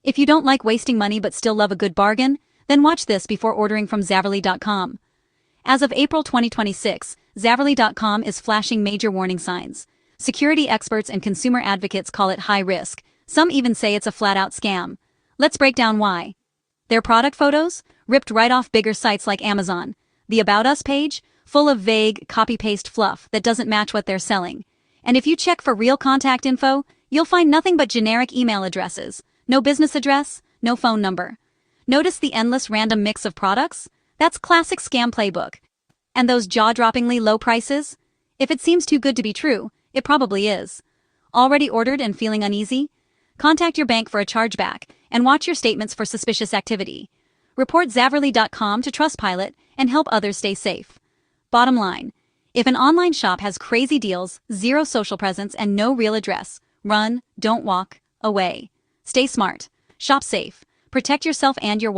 If you don't like wasting money but still love a good bargain, then watch this before ordering from Zavrly.com. As of April 2026, Zavrly.com is flashing major warning signs. Security experts and consumer advocates call it high risk. Some even say it's a flat-out scam. Let's break down why. Their product photos? Ripped right off bigger sites like Amazon. The About Us page? Full of vague, copy-paste fluff that doesn't match what they're selling. And if you check for real contact info, you'll find nothing but generic email addresses. No business address, no phone number. Notice the endless random mix of products? That's classic scam playbook. And those jaw-droppingly low prices? If it seems too good to be true, it probably is. Already ordered and feeling uneasy? Contact your bank for a chargeback and watch your statements for suspicious activity. Report Zavrly.com to Trustpilot and help others stay safe. Bottom line, if an online shop has crazy deals, zero social presence, and no real address, run, don't walk, away. Stay smart, shop safe, protect yourself and your wallet.